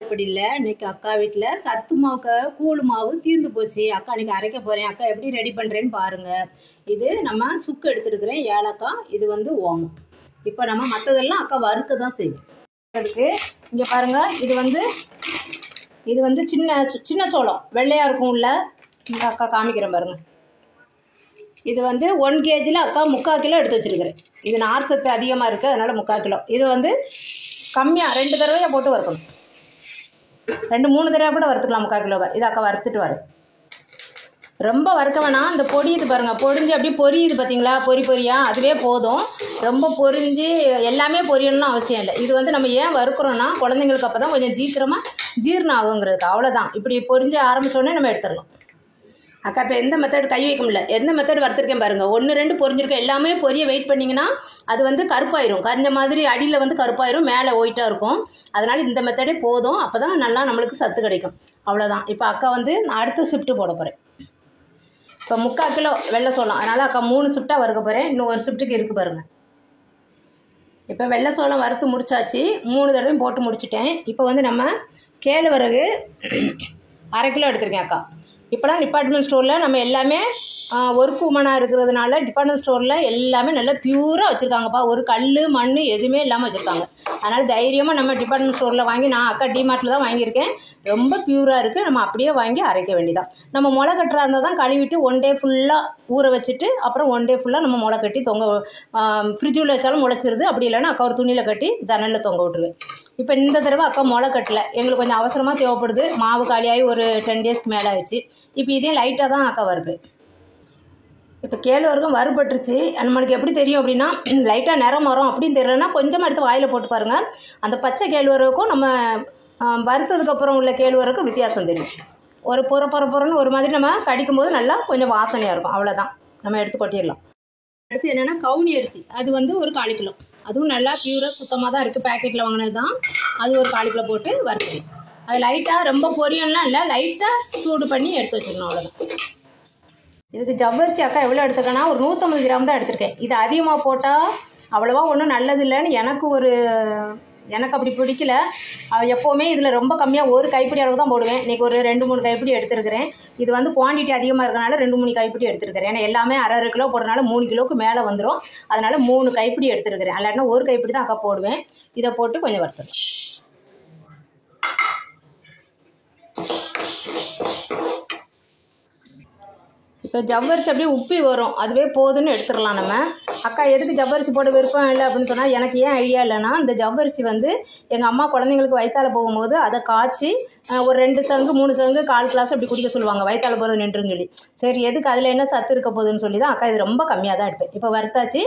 அப்படி இல்லை, இன்னைக்கு அக்கா வீட்டில் சத்து மாவு கூழ் மாவு தீர்ந்து போச்சு. அக்கா இன்னைக்கு அரைக்க போகிறேன். அக்கா எப்படி ரெடி பண்ணுறேன்னு பாருங்கள். இது நம்ம சுக்கு எடுத்துருக்கிறேன், ஏலக்காய், இது வந்து ஓமம். இப்போ நம்ம மற்றதெல்லாம் அக்கா வறுக்க தான் செய்வோம். அதுக்கு இங்கே பாருங்கள், இது வந்து சின்ன சோளம் வெள்ளையாக இருக்கும். உள்ள இந்த அக்கா காமிக்கிறேன் பாருங்கள். இது வந்து 1 kgல அக்கா 3/4 கிலோ எடுத்து வச்சுருக்கிறேன். இது நார் சத்து அதிகமாக இருக்குது, அதனால் 3/4 கிலோ. இது வந்து கம்மியாக 2 தடவையாக போட்டு வறுக்கணும். 2-3 தடவை கூட வறுத்துக்கலாம் 3/4 கிலோவை. இது அக்கா வறுத்துட்டு வரேன். ரொம்ப வறுக்க வேணாம். இந்த பொடியுது பாருங்கள், பொரிஞ்சு அப்படியே பொரியுது பார்த்தீங்களா, பொரியாக அதுவே போதும். ரொம்ப பொரிஞ்சு எல்லாமே பொரியணும்னு அவசியம் இல்லை. இது வந்து நம்ம ஏன் வறுக்கிறோன்னா, குழந்தைங்களுக்கு அப்போ தான் கொஞ்சம் சீக்கிரமாக ஜீரணம் ஆகுங்கிறதுக்கு. அவ்வளோதான். இப்படி பொரிஞ்சு ஆரம்பித்தோடனே நம்ம எடுத்துடலாம். அக்கா இப்போ எந்த மெத்தட் கை வைக்க முடியல, எந்த மெத்தட் வறுத்துருக்கேன் பாருங்கள். 1-2 பொரிஞ்சிருக்கேன். எல்லாமே பொரிய வெயிட் பண்ணிங்கன்னா அது வந்து கருப்பாயிரும். கரிஞ்ச மாதிரி அடியில் வந்து கருப்பாயிரும், மேலே ஒயிட்டாக இருக்கும். அதனால் இந்த மெத்தடே போதும். அப்போ தான் நல்லா நம்மளுக்கு சத்து கிடைக்கும். அவ்வளோதான். இப்போ அக்கா வந்து நான் அடுத்த ஷிஃப்ட்டு போட போகிறேன். இப்போ 3/4 கிலோ வெள்ளை சோளம், அதனால் அக்கா 3 ஷிஃப்ட்டாக வறுக்க போகிறேன். இன்னும் 1 ஷிஃப்ட்டுக்கு இருக்குது பாருங்கள். இப்போ வெள்ளை சோளம் வறுத்து முடிச்சாச்சு. 3 தடவையும் போட்டு முடிச்சிட்டேன். இப்போ வந்து நம்ம கேழ்வரகு 1/2 கிலோ எடுத்திருக்கேன் அக்கா. இப்போலாம் டிபார்ட்மெண்ட் ஸ்டோரில் நம்ம எல்லாமே ஒர்க்கு உமனாக இருக்கிறதுனால டிபார்ட்மெண்ட் ஸ்டோரில் எல்லாமே நல்லா பியூராக வச்சுருக்காங்கப்பா. ஒரு கல் மண் எதுவுமே இல்லாமல் வச்சுருக்காங்க. அதனால் தைரியமாக நம்ம டிபார்ட்மெண்ட் ஸ்டோரில் வாங்கி, நான் அக்கா டிமார்ட்டில் தான் வாங்கியிருக்கேன். ரொம்ப பியூராக இருக்குது. நம்ம அப்படியே வாங்கி அரைக்க வேண்டியதான். நம்ம முளை கட்டுறா இருந்தால் தான் கழுவிட்டு 1 டே ஃபுல்லாக ஊற வச்சுட்டு அப்புறம் 1 டே ஃபுல்லாக நம்ம முளை கட்டி ஃப்ரிட்ஜில் வச்சாலும் முளைச்சிருது. அப்படி இல்லைன்னா அக்கா ஒரு துணியில் கட்டி ஜன்னலில் தொங்க விட்டுருவேன். இப்போ இந்த தடவை அக்கா முளை கட்டலை, எங்களுக்கு கொஞ்சம் அவசரமாக தேவைப்படுது. மாவு காலியாகி ஒரு 10 டேஸ்க்கு மேலே ஆயிடுச்சு. இப்போ இதே லைட்டாக தான் அக்கா வறுப்பேன். இப்போ கேழ்வரகும் வறுபட்டுருச்சு. நம்மளுக்கு எப்படி தெரியும் அப்படின்னா, லைட்டாக நிறம் வரும் அப்படின்னு தெரியலன்னா கொஞ்சமாக எடுத்து வாயில் போட்டு பாருங்கள். அந்த பச்சை கேழ்வரகுக்கும் நம்ம வறுத்ததுக்கப்புறம் உள்ள கேழ்வரகுக்கும் வித்தியாசம் தெரியும். ஒரு பொறன்னு ஒரு மாதிரி நம்ம கடிக்கும்போது நல்லா கொஞ்சம் வாசனையாக இருக்கும். அவ்வளோதான். நம்ம எடுத்து கொட்டிடலாம். அடுத்து என்னென்னா கவுனி அரிசி, அது வந்து ஒரு 1/4 கிலோ. அதுவும் நல்லா பியூராக சுத்தமாக தான் இருக்குது, பேக்கெட்டில் வாங்கினது தான். அது ஒரு 1/4 கிலோ போட்டு வறுத்துடும். அது லைட்டாக ரொம்ப பொரியல்லாம் இல்லை, லைட்டாக சூடு பண்ணி எடுத்து வச்சுக்கணும். அவ்வளோதான். இதுக்கு ஜவ்வரிசி அக்கா எவ்வளோ எடுத்துக்கன்னா, ஒரு 150 கிராம் தான் எடுத்திருக்கேன். இது அதிகமாக போட்டால் அவ்வளோவா ஒன்றும் நல்லது இல்லைன்னு எனக்கு அப்படி பிடிக்கல. எப்போவுமே இதில் ரொம்ப கம்மியாக 1 கைப்பிடி அளவு தான் போடுவேன். இன்றைக்கி ஒரு 2-3 கைப்பிடி எடுத்துருக்கிறேன். இது வந்து குவான்டிட்டி அதிகமாக இருக்கிறனால 2-3 கைப்பிடி எடுத்துருக்கிறேன். ஏன்னா எல்லாமே 1/2 கிலோ போடுறதுனால 3 கிலோவுக்கு மேலே வந்துடும். அதனால் 3 கைப்பிடி எடுத்துருக்கிறேன். இல்லாட்டினா 1 கைப்பிடி தான் அக்கா போடுவேன். இதை போட்டு கொஞ்சம் வறுத்துடும். இப்போ ஜவ்வரிசி அப்படியே உப்பி வரும், அதுவே போதுன்னு எடுத்துடலாம் நம்ம. அக்கா எதுக்கு ஜவ்வரிசி போட விருப்பம் இல்லை அப்படின்னு சொன்னால், எனக்கு ஏன் ஐடியா இல்லைன்னா, இந்த ஜவ்வரிசி வந்து எங்கள் அம்மா குழந்தைங்களுக்கு வயிற்றால போகும்போது அதை காய்ச்சி ஒரு 2 சங்கு 3 சங்கு 1/4 கிளாஸ் அப்படி குடிக்க சொல்லுவாங்க, வயிற்றால போகிறது நின்றுன்னு சொல்லி. சரி, எதுக்கு அதில் என்ன சத்து இருக்க போகுதுன்னு சொல்லி தான் அக்கா இது ரொம்ப கம்மியாக தான் எடுப்பேன். இப்போ வறுத்தாச்சு,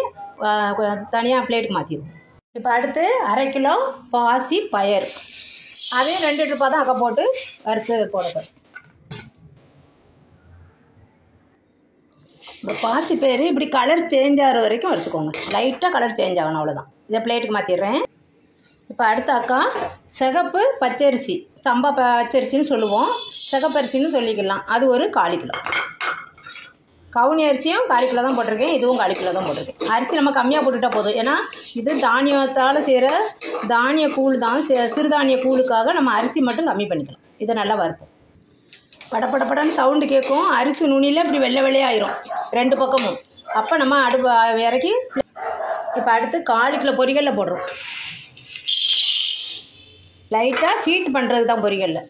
தனியாக பிளேட்டுக்கு மாற்றிடுவோம். இப்போ அடுத்து 1/2 கிலோ பாசி பயறு, அதையும் 2 ட்ரிப்பாக தான் அக்கா போட்டு வறுத்து போடப்போம். இந்த பாசி பயிறு இப்படி கலர் சேஞ்ச் ஆகிற வரைக்கும் வச்சுக்கோங்க. லைட்டாக கலர் சேஞ்ச் ஆகணும், அவ்வளோதான். இதை பிளேட்டுக்கு மாற்றிடுறேன். இப்போ அடுத்த அக்கா சிகப்பு பச்சரிசி, சம்பா பச்சரிசின்னு சொல்லுவோம், சிகப்பரிசின்னு சொல்லிக்கலாம். அது ஒரு 1/4 கிலோ. கவுனி அரிசியும் 1/4 கிலோ தான் போட்டிருக்கேன். இதுவும் 1/4 கிலோ தான் போட்டிருக்கேன். அரிசி நம்ம கம்மியாக போட்டுட்டால் போதும். ஏன்னா இது தானியத்தால் செய்கிற தானிய கூழ் தான். சிறுதானிய கூழுக்காக நம்ம அரிசி மட்டும் கம்மி பண்ணிக்கலாம். இதை நல்லா வறுப்போம். படப்படப்படன்னு சவுண்டு கேட்கும். அரிசி நுனியில் இப்படி வெள்ளை வெள்ளையாயிரும் 2 பக்கமும். அப்போ நம்ம அடுப்பு இறக்கி இப்போ அடுத்து 1/4 கிலோ பொரிகல்ல போடுறோம். லைட்டாக ஹீட் பண்ணுறது தான் பொரிகல்ல.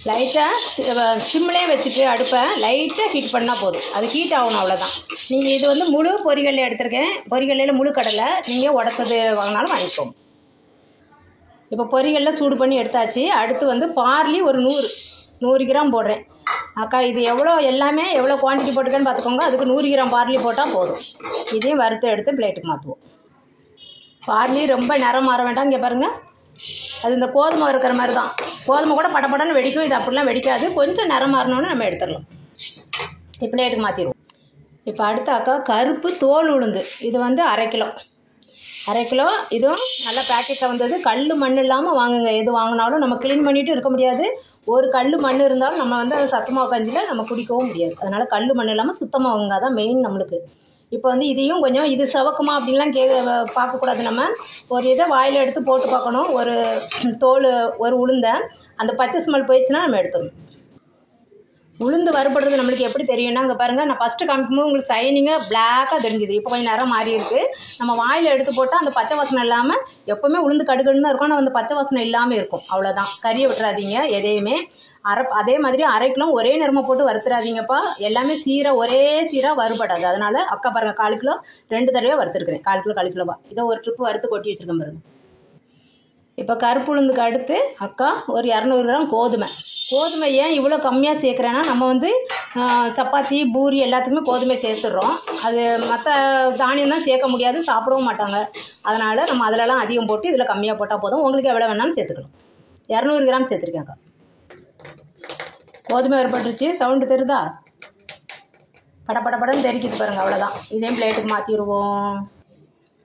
லைட்டாக சிம்லேயே வச்சுட்டு அடுப்பை லைட்டாக ஹீட் பண்ணால் போதும். அது ஹீட் ஆகணும், அவ்வளோதான். நீங்கள் இது வந்து முழு பொரிகல்ல எடுத்திருக்கேன். பொரிகல்லையில் முழு கடலை, நீங்கள் உடச்சது வாங்கினாலும் வாங்கிக்கோங்க. இப்போ பொரிகல்ல சூடு பண்ணி எடுத்தாச்சு. அடுத்து வந்து பார்லி ஒரு 100 கிராம் போடுறேன். அக்கா இது எல்லாமே எவ்வளோ குவான்டிட்டி போட்டுக்கன்னு பார்த்துக்கோங்க. அதுக்கு 100 கிராம் பார்லி போட்டால் போதும். இதையும் வறுத்து எடுத்து பிளேட்டுக்கு மாற்றுவோம். பார்லி ரொம்ப நிறம் மாற வேண்டாம். இங்கே பாருங்கள், அது இந்த கோதுமை இருக்கிற மாதிரி தான். கோதுமை கூட படப்படன்னு வெடிக்கும், இது அப்படிலாம் வெடிக்காது. கொஞ்சம் நிறம் மாறணுன்னு நம்ம எடுத்துடலாம். பிளேட்டுக்கு மாற்றிடுவோம். இப்போ அடுத்த அக்கா கருப்பு தோல் உளுந்து, இது வந்து 1/2 கிலோ. 1/2 கிலோ. இதுவும் நல்லா பேக்கெட்டில் வந்தது. கல் மண் இல்லாமல் வாங்குங்க. எது வாங்கினாலும் நம்ம க்ளீன் பண்ணிவிட்டு இருக்க முடியாது. ஒரு கல் மண் இருந்தாலும் நம்ம வந்து அது சத்துமாவு கஞ்சியில் நம்ம குடிக்கவும் முடியாது. அதனால் கல் மண் இல்லாமல் சுத்தமாக வாங்க தான் மெயின் நம்மளுக்கு. இப்போ வந்து இதையும் கொஞ்சம் இது சவக்குமா அப்படின்லாம் பார்க்கக்கூடாது. நம்ம ஒரு இதை வாயில் எடுத்து போட்டு பார்க்கணும். ஒரு தோல் ஒரு உளுந்தை அந்த பச்சை ஸ்மெல் போயிடுச்சுன்னா நம்ம எடுத்துடணும். உளுந்து வறுபடுறது நம்மளுக்கு எப்படி தெரியும்னா, அங்கே பாருங்கள், நான் ஃபஸ்ட்டு காமிக்கும்போது உங்களுக்கு சைனிங்காக பிளாக்காக தெரிஞ்சுது. இப்போ கொஞ்சம் நேரம் மாறி இருக்குது. நம்ம வாயில் எடுத்து போட்டால் அந்த பச்சை வாசனை இல்லாமல், எப்போவுமே உளுந்து கடுகடுன்னு தான் இருக்கும், ஆனால் அந்த பச்சை வாசனை இல்லாமல் இருக்கும். அவ்வளோதான். கறியை விட்டுறாதீங்க எதையுமே. அதே மாதிரி 1/2 கிலோ ஒரே நேரமாக போட்டு வறுத்துறாதீங்கப்பா. எல்லாமே ஒரே சீராக வறுபடாது. அதனால் அக்கா பாருங்கள் 1/4 கிலோ 2 தடவை வறுத்துருக்குறேன். 1/4 கிலோவா இதை ஒரு ட்ரிப்பு வறுத்து கொட்டி வச்சுருக்கேன் பாருங்கள். இப்போ கருப்பு உளுந்துக்கு அடுத்து அக்கா ஒரு 200 கிராம் கோதுமை ஏன் இவ்வளோ கம்மியாக சேர்க்குறேன்னா, நம்ம வந்து சப்பாத்தி பூரி எல்லாத்துக்குமே கோதுமை சேர்த்துடுறோம். அது மற்ற தானியம் தான் சேர்க்க முடியாது, சாப்பிடவும் மாட்டாங்க. அதனால் நம்ம அதிலலாம் அதிகம் போட்டு இதில் கம்மியாக போட்டால் போதும். உங்களுக்கு எவ்வளோ வேணாலும் சேர்த்துக்கலாம். 200 கிராம் சேர்த்துருக்கேன் அக்கா. கோதுமை ஏற்பட்டுருச்சு. சவுண்டு தெரியுதா? படன்னு தெரிக்குது பாருங்கள். அவ்வளோதான். இதையும் பிளேட்டுக்கு மாற்றிடுவோம்.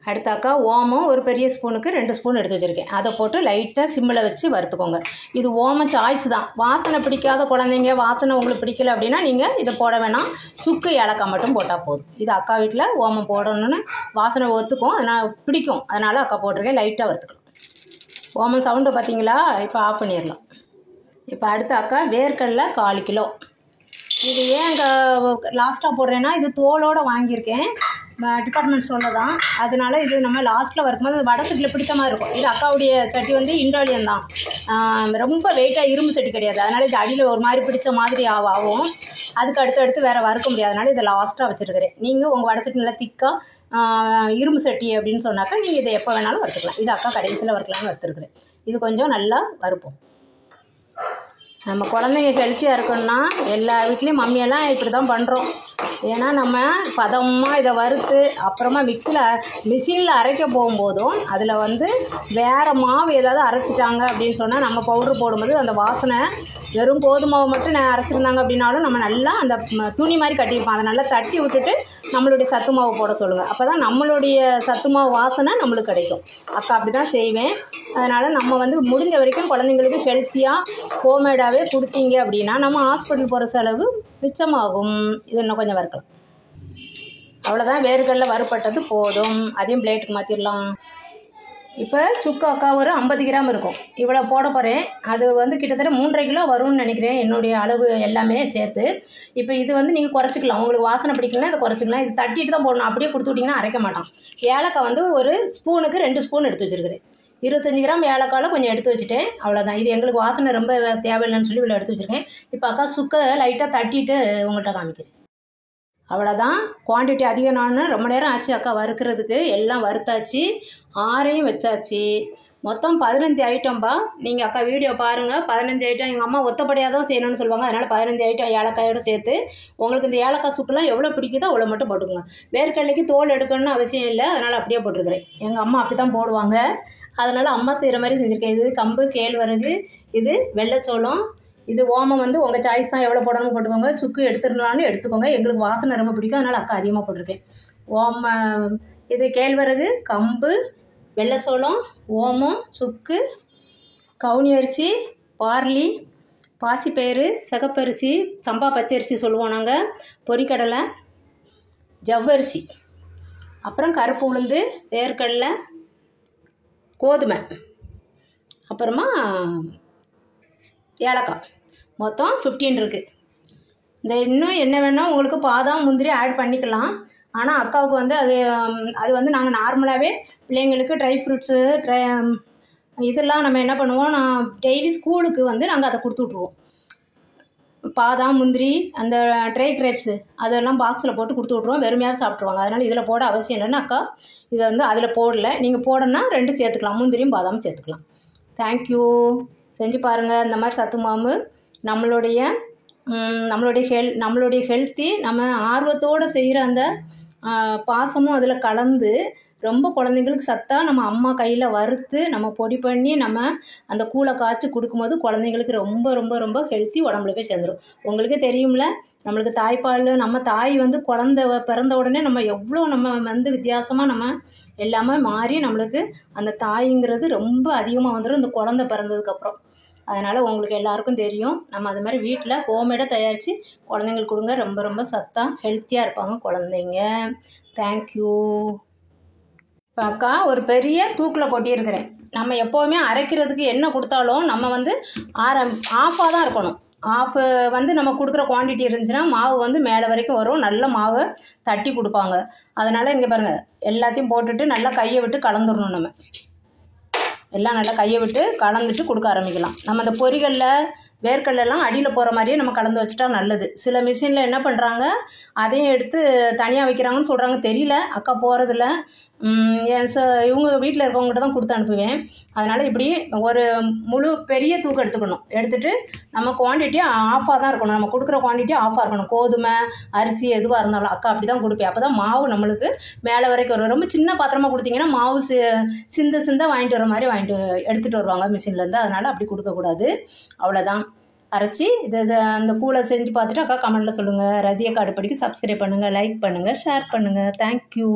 அடுத்தாக்கா ஓமம் ஒரு பெரிய ஸ்பூனுக்கு 2 ஸ்பூன் எடுத்து வச்சுருக்கேன். அதை போட்டு லைட்டாக சிம்மில் வச்சு வறுத்துக்கோங்க. இது ஓமம் சாய்ஸ் தான். வாசனை பிடிக்காத குழந்தைங்க, வாசனை உங்களுக்கு பிடிக்கல அப்படின்னா நீங்கள் இதை போட வேணாம். சுக்கு ஏலக்காய் மட்டும் போட்டால் போதும். இது அக்கா வீட்டில் ஓமம் போடணுன்னு வாசனை ஒத்துக்கும், அதனால் பிடிக்கும். அதனால் அக்கா போட்டிருக்கேன். லைட்டாக வறுத்துக்கலாம். ஓமம் சவுண்டு பார்த்தீங்களா? இப்போ ஆஃப் பண்ணிடலாம். இப்போ அடுத்த அக்கா வேர்க்கடலை 1/4 கிலோ. இது ஏன் லாஸ்ட்டாக போடுறேன்னா, இது தோலோடு வாங்கியிருக்கேன், டிபார்ட்மெண்ட் ஸ்டோரில் தான். அதனால இது நம்ம லாஸ்ட்டில் வறுக்கும்போது வடை சட்டியில் பிடிச்ச மாதிரி இருக்கும். இது அக்காவுடைய சட்டி வந்து இண்டாலியன் தான், ரொம்ப வெயிட்டாக இரும்பு சட்டி கிடையாது. அதனால் இது அடியில் ஒரு மாதிரி பிடிச்ச மாதிரி ஆகும். அதுக்கு அடுத்து வேறு வறுக்க முடியாதனால இதை லாஸ்ட்டாக வச்சுருக்கிறேன். நீங்கள் உங்கள் வடை சட்டி நல்லா திக்காக இரும்பு சட்டி அப்படின்னு சொன்னாக்கா நீங்கள் இதை எப்போ வேணாலும் வறுத்துக்கலாம். இது அக்கா கடைசியில் வறுக்கலாம்னு வறுத்துருக்குறேன். இது கொஞ்சம் நல்லா வறுப்போம். நம்ம குழந்தைங்க ஹெல்த்தியாக இருக்கணும்னா எல்லா வீட்லேயும் மம்மியெல்லாம் இப்படி தான் பண்ணுறோம். ஏன்னா நம்ம பதமாக இதை வறுத்து அப்புறமா மிஷினில் அரைக்க போகும்போதும் அதில் வந்து வேறு மாவு ஏதாவது அரைச்சிட்டாங்க அப்படின்னு சொன்னால் நம்ம பவுட்ரு போடும்போது அந்த வாசனை வெறும் கோதுமாவை மட்டும் அரைச்சிருந்தாங்க அப்படின்னாலும் நம்ம நல்லா அந்த துணி மாதிரி கட்டியிருப்போம். அதை நல்லா தட்டி விட்டுட்டு நம்மளுடைய சத்து மாவு போட சொல்லுங்கள். அப்போ தான் நம்மளுடைய சத்து மாவு வாசனை நம்மளுக்கு கிடைக்கும். அக்கா அப்படி தான் செய்வேன். அதனால் நம்ம வந்து முடிஞ்ச வரைக்கும் குழந்தைங்களுக்கு ஹெல்த்தியாக ஹோம்மேடாகவே கொடுத்தீங்க அப்படின்னா நம்ம ஹாஸ்பிட்டல் போகிற செலவு மிச்சமாகும். இது இன்னும் கொஞ்சம் வறுக்கலாம். அவ்வளோதான். வேர்க்கடலை வறுப்பட்டது போதும். அதையும் பிளேட்டுக்கு மாற்றிடலாம். இப்போ சுக்கு அக்கா ஒரு 50 கிராம் இருக்கும். இவ்வளோ போட போகிறேன். அது வந்து கிட்டத்தட்ட 3.5 கிலோ வரும்னு நினைக்கிறேன், என்னுடைய அளவு எல்லாமே சேர்த்து. இப்போ இது வந்து நீங்கள் குறைச்சிக்கலாம். உங்களுக்கு வாசனை பிடிக்கலன்னா இதை குறைச்சிக்கலாம். இது தட்டிட்டு தான் போடணும். அப்படியே கொடுத்து விட்டிங்கன்னா அரைக்க மாட்டான். ஏலக்காய் வந்து ஒரு ஸ்பூனுக்கு 2 ஸ்பூன் எடுத்து வச்சுருக்கிறேன். 25 கிராம் ஏலக்காயில் கொஞ்சம் எடுத்து வச்சுட்டேன். அவ்வளோதான். இது எங்களுக்கு வாசனை ரொம்ப தேவையில்லைன்னு சொல்லி இவ்வளோ எடுத்து வச்சுருக்கேன். இப்போ அக்கா சுக்கை லைட்டாக தட்டிட்டு உங்கள்கிட்ட காமிக்கிறேன். அவ்வளோதான். குவான்டிட்டி அதிகம்னு ரொம்ப நேரம் ஆச்சு அக்கா வறுக்கிறதுக்கு. எல்லாம் வறுத்தாச்சு, ஆறையும் வச்சாச்சு. மொத்தம் 15 ஐட்டம்பா. நீங்கள் அக்கா வீடியோ பாருங்கள். 15 ஐட்டம். எங்கள் அம்மா ஒத்தப்படியாக தான் செய்யணும்னு சொல்லுவாங்க. அதனால் 15 ஐட்டம் ஏலக்காயோடு சேர்த்து. உங்களுக்கு இந்த ஏலக்காய் சுக்கெல்லாம் எவ்வளோ பிடிக்குதோ அவ்வளோ மட்டும் போட்டுக்கோங்க. வேர்க்கடலைக்கு தோல் எடுக்கணும்னு அவசியம் இல்லை, அதனால் அப்படியே போட்டுருக்குறேன். எங்கள் அம்மா அப்படி தான் போடுவாங்க. அதனால் அம்மா செய்கிற மாதிரி செஞ்சுருக்கேன். இது கம்பு, கேழ்வரகு, இது வெள்ளைச்சோளம், இது ஓமம் வந்து உங்கள் சாய்ஸ் தான், எவ்வளோ போடணும் போட்டுக்கோங்க. சுக்கு எடுத்துடலான்னு எடுத்துக்கோங்க. எங்களுக்கு வாசனை ரொம்ப பிடிக்கும், அதனால் அக்கா அதிகமாக போட்டிருக்கேன். இது கேழ்வரகு, கம்பு, வெள்ளைச்சோளம், ஓமம், சுக்கு, கவுனி அரிசி, பார்லி, பாசிப்பயிறு, சிகப்பரிசி, சம்பா பச்சரிசி சொல்லுவோம் நாங்கள், பொரிக்கடலை, ஜவ்வரிசி, அப்புறம் கருப்பு உளுந்து, வேர்க்கடலை, கோதுமை, அப்புறமா ஏலக்காய். மொத்தம் 15 இருக்குது. இந்த இன்னும் என்ன வேணால் உங்களுக்கு பாதாம் முந்திரி ஆட் பண்ணிக்கலாம். ஆனால் அக்காவுக்கு வந்து அது வந்து நாங்கள் நார்மலாகவே பிள்ளைங்களுக்கு ட்ரை ஃப்ரூட்ஸு இதெல்லாம் நம்ம என்ன பண்ணுவோம், நான் டெய்லி ஸ்கூலுக்கு வந்து நாங்கள் அதை கொடுத்து விட்ருவோம். பாதாம் முந்திரி அந்த ட்ரை கிரேப்ஸு அதெல்லாம் பாக்ஸில் போட்டு கொடுத்து விட்ருவோம். வெறுமையாக சாப்பிட்ருவாங்க. அதனால் இதில் போட அவசியம் இல்லைன்னு அக்கா இதை வந்து அதில் போடலை. நீங்கள் போடணுன்னா 2 சேர்த்துக்கலாம், முந்திரியும் பாதாமும் சேர்த்துக்கலாம். தேங்க்யூ. செஞ்சு பாருங்கள். இந்த மாதிரி சத்து மாவு நம்மளுடைய ஹெல்த்தி, நம்ம ஆர்வத்தோடு செய்கிற அந்த பாசமும் அதில் கலந்து ரொம்ப குழந்தைங்களுக்கு சத்தாக நம்ம அம்மா கையில் வறுத்து நம்ம பொடி பண்ணி நம்ம அந்த கூழை காய்ச்சி கொடுக்கும்போது குழந்தைங்களுக்கு ரொம்ப ரொம்ப ரொம்ப ஹெல்த்தி உடம்புல போய் சேர்ந்துடும். உங்களுக்கே தெரியும்ல, நம்மளுக்கு தாய்ப்பால், நம்ம தாய் வந்து குழந்தை பிறந்த உடனே நம்ம எவ்வளோ நம்ம வந்து வித்தியாசமாக நம்ம எல்லாமே மாறி நம்மளுக்கு அந்த தாய்ங்கிறது ரொம்ப அதிகமாக வந்துடும் இந்த குழந்தை பிறந்ததுக்கப்புறம். அதனால் உங்களுக்கு எல்லாருக்கும் தெரியும். நம்ம அது மாதிரி வீட்டில் ஹோம்மேடாக தயாரித்து குழந்தைங்களுக்கு கொடுங்க. ரொம்ப ரொம்ப சத்தாக ஹெல்த்தியாக இருப்பாங்க குழந்தைங்க. தேங்க்யூ. இப்போ அக்கா ஒரு பெரிய தூக்கில் கொட்டியிருக்கிறேன். நம்ம எப்போவுமே அரைக்கிறதுக்கு என்ன கொடுத்தாலும் நம்ம வந்து ஆஃபாக தான் இருக்கணும். ஆஃபு வந்து நம்ம கொடுக்குற குவான்டிட்டி இருந்துச்சுன்னா மாவு வந்து மேலே வரைக்கும் வரும். நல்ல மாவை தட்டி கொடுப்பாங்க. அதனால் இங்கே பாருங்கள், எல்லாத்தையும் போட்டுட்டு நல்லா கையை விட்டு கலந்துடணும். நம்ம எல்லாம் நல்லா கையை விட்டு கலந்துட்டு கொடுக்க ஆரம்பிக்கலாம். நம்ம அந்த பொரிகளில் வேர்க்கடலாம் அடியில் போகிற மாதிரியே நம்ம கலந்து வச்சுட்டா நல்லது. சில மிஷினில் என்ன பண்ணுறாங்க, அதையும் எடுத்து தனியாக வைக்கிறாங்கன்னு சொல்கிறாங்க. தெரியல, அக்கா போகிறதில்ல. இவங்க வீட்டில் இருக்கவங்ககிட்ட தான் கொடுத்து அனுப்புவேன். அதனால் இப்படி ஒரு முழு பெரிய தூக்கம் எடுத்துக்கணும். எடுத்துகிட்டு நம்ம குவான்டிட்டி ஆஃபாக தான் இருக்கணும். நம்ம கொடுக்குற குவான்டிட்டி ஆஃபாக இருக்கணும். கோதுமை, அரிசி எதுவாக இருந்தாலும் அக்கா அப்படி தான் கொடுப்பேன். அப்போ தான் மாவு நம்மளுக்கு மேலே வரைக்கும் வரும். ரொம்ப சின்ன பாத்திரமாக கொடுத்தீங்கன்னா மாவு சிந்த வாங்கிட்டு வர மாதிரி எடுத்துகிட்டு வருவாங்க மிஷின்லேருந்து. அதனால் அப்படி கொடுக்கக்கூடாது. அவ்வளோதான். அரைச்சி அந்த கூழை செஞ்சு பார்த்துட்டு அக்கா கமெண்ட்டில் சொல்லுங்கள். ரதி அக்கா அடுப்படிக்கு சப்ஸ்கிரைப் பண்ணுங்கள், லைக் பண்ணுங்கள், ஷேர் பண்ணுங்கள். தேங்க்யூ.